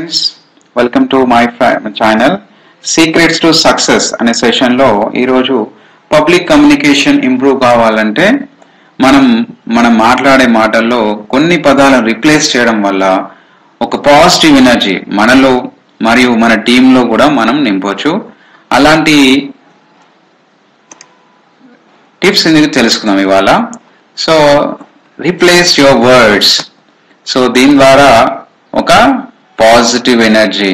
Friends, welcome to my channel Secrets to Success అనే సెషన్లో ఈరోజు పబ్లిక్ కమ్యూనికేషన్ ఇంప్రూవ్ కావాలంటే మనం మాట్లాడే మాటల్లో కొన్ని పదాలను రీప్లేస్ చేయడం వల్ల ఒక పాజిటివ్ ఎనర్జీ మనలో మరియు మన టీంలో కూడా మనం నింపొచ్చు. అలాంటి టిప్స్ ఎందుకు తెలుసుకుందాం ఇవాళ. So replace your words. So దీని ద్వారా ఒక పాజిటివ్ ఎనర్జీ,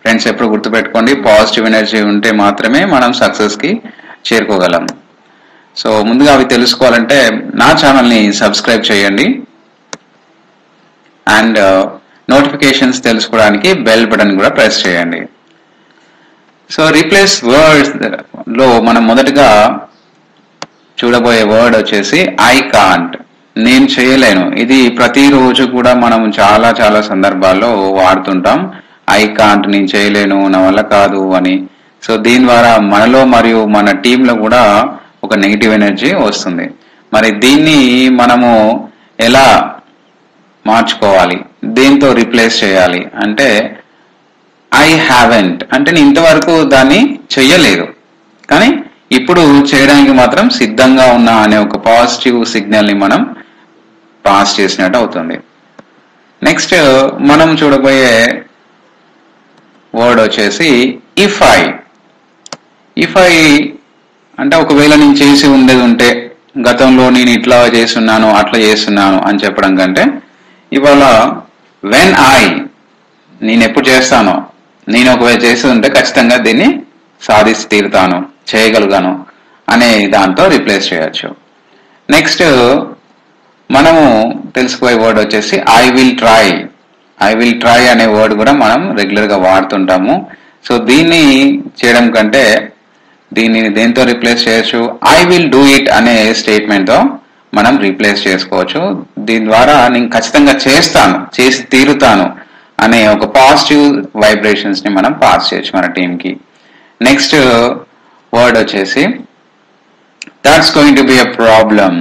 ఫ్రెండ్స్ ఎప్పుడు గుర్తుపెట్టుకోండి, పాజిటివ్ ఎనర్జీ ఉంటే మాత్రమే మనం సక్సెస్కి చేరుకోగలం. సో ముందుగా అవి తెలుసుకోవాలంటే నా ఛానల్ని సబ్స్క్రైబ్ చేయండి అండ్ నోటిఫికేషన్స్ తెలుసుకోవడానికి బెల్ బటన్ కూడా ప్రెస్ చేయండి. సో రీప్లేస్ వర్డ్స్ లో మనం మొదటగా చూడబోయే వర్డ్ వచ్చేసి ఐ కాంట్, నేను చేయలేను. ఇది ప్రతిరోజు కూడా మనం చాలా సందర్భాల్లో వాడుతుంటాం. ఐ కాంట్, నేను చేయలేను, నా వల్ల కాదు అని. సో దీని ద్వారా మనలో మరియు మన టీంలో కూడా ఒక నెగిటివ్ ఎనర్జీ వస్తుంది. మరి దీన్ని మనము ఎలా మార్చుకోవాలి, దేంతో రీప్లేస్ చేయాలి అంటే ఐ హ్యావెంట్, అంటే నేను ఇంతవరకు దాన్ని చెయ్యలేదు కానీ ఇప్పుడు చేయడానికి మాత్రం సిద్ధంగా ఉన్నా అనే ఒక పాజిటివ్ సిగ్నల్ని మనం పాస్ చేసినట్టు అవుతుంది. నెక్స్ట్ మనం చూడబోయే వర్డ్ వచ్చేసి ఇఫ్ ఐ అంటే ఒకవేళ నేను చేసి ఉండేది ఉంటే, గతంలో నేను ఇట్లా చేస్తున్నాను అట్లా చేస్తున్నాను అని చెప్పడం కంటే ఇవాళ వెన్ నేను ఎప్పుడు చేస్తానో, నేను ఒకవేళ చేసి ఉంటే ఖచ్చితంగా దీన్ని సాధించి తీరుతాను, చేయగలుగుతాను అనే దాంతో రీప్లేస్ చేయొచ్చు. నెక్స్ట్ మనము తెలుసుకోయే వర్డ్ వచ్చేసి ఐ విల్ ట్రై అనే వర్డ్ కూడా మనం రెగ్యులర్గా వాడుతుంటాము. సో దీన్ని చేయడం కంటే దీన్ని దేంతో రీప్లేస్ చేయొచ్చు, ఐ విల్ డూ ఇట్ అనే స్టేట్మెంట్తో మనం రీప్లేస్ చేసుకోవచ్చు. దీని ద్వారా నేను ఖచ్చితంగా చేసి తీరుతాను అనే ఒక పాజిటివ్ వైబ్రేషన్స్ని మనం పాస్ చేయొచ్చు మన టీంకి. నెక్స్ట్ వర్డ్ వచ్చేసి that's going to be a problem,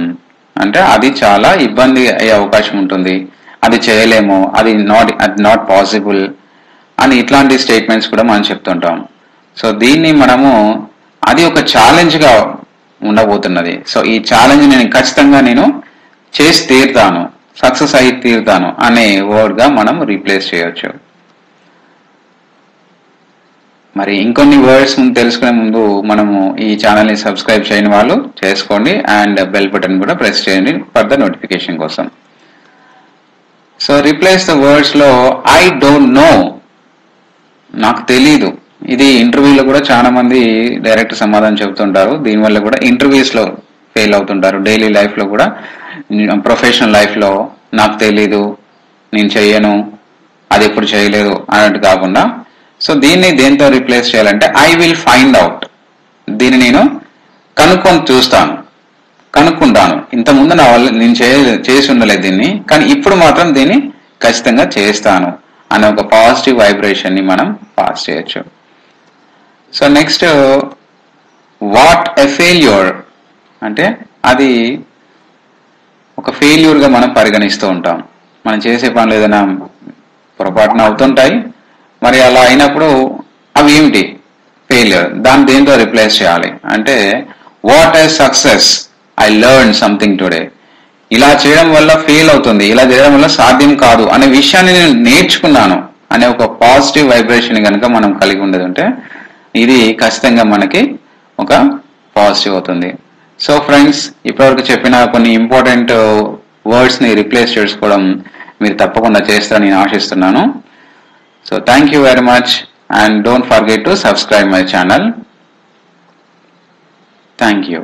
అంటే అది చాలా ఇబ్బంది అయ్యే అవకాశం ఉంటుంది, అది చేయలేము, అది నాట్ పాసిబుల్ అని ఇట్లాంటి స్టేట్మెంట్స్ కూడా మనం చెప్తుంటాం. సో దీన్ని మనము అది ఒక ఛాలెంజ్గా ఉండబోతున్నది. సో ఈ ఛాలెంజ్ ఖచ్చితంగా నేను చేసి తీరుతాను, సక్సెస్ అయి తీరుతాను అనే వర్డ్గా మనం రీప్లేస్ చేయొచ్చు. మరి ఇంకొన్ని వర్డ్స్ తెలుసుకునే ముందు మనము ఈ ఛానల్ని సబ్స్క్రైబ్ చేయని వాళ్ళు చేసుకోండి అండ్ బెల్ బటన్ కూడా ప్రెస్ చేయండి ఫర్దర్ నోటిఫికేషన్ కోసం. సో రీప్లేస్ ద వర్డ్స్లో ఐ డోంట్ నో, నాకు తెలీదు. ఇది ఇంటర్వ్యూలో కూడా చాలా మంది డైరెక్ట్ సమాధానం చెబుతుంటారు. దీనివల్ల కూడా ఇంటర్వ్యూస్లో ఫెయిల్ అవుతుంటారు. డైలీ లైఫ్లో కూడా, ప్రొఫెషనల్ లైఫ్లో నాకు తెలీదు, నేను చెయ్యను, అది ఎప్పుడు చేయలేదు అన్నట్టు కాకుండా సో దీన్ని దేంతో రీప్లేస్ చేయాలంటే ఐ విల్ ఫైండ్ అవుట్, దీన్ని నేను కనుక్కుంటాను. ఇంతకుముందు నా వల్ల నేను చేసి ఉండలేదు దీన్ని, కానీ ఇప్పుడు మాత్రం దీన్ని ఖచ్చితంగా చేస్తాను అనే ఒక పాజిటివ్ వైబ్రేషన్ని మనం పాస్ చేయొచ్చు. So next what a failure, అంటే అది ఒక ఫెయిల్యూర్గా మనం పరిగణిస్తూ ఉంటాం. మనం చేసే పనులు ఏదైనా పొరపాటున అవుతుంటాయి, మరి అలా అయినప్పుడు అవి ఏమిటి ఫెయిల్యూర్, దాన్ని దేంతో రిప్లేస్ చేయాలి అంటే what a success, I learn something today. ఇలా చేయడం వల్ల ఫెయిల్ అవుతుంది, ఇలా చేయడం వల్ల సాధ్యం కాదు అనే విషయాన్ని నేను నేర్చుకున్నాను అనే ఒక పాజిటివ్ వైబ్రేషన్ కనుక మనం కలిగి ఉండేది ఉంటే ఇది ఖచ్చితంగా మనకి ఒక పాజిటివ్ అవుతుంది. సో ఫ్రెండ్స్, ఇప్పటివరకు చెప్పిన కొన్ని ఇంపార్టెంట్ వర్డ్స్ని రీప్లేస్ చేసుకోవడం మీరు తప్పకుండా చేస్తారని నేను ఆశిస్తున్నాను. So thank you very much and don't forget to subscribe my channel. Thank you.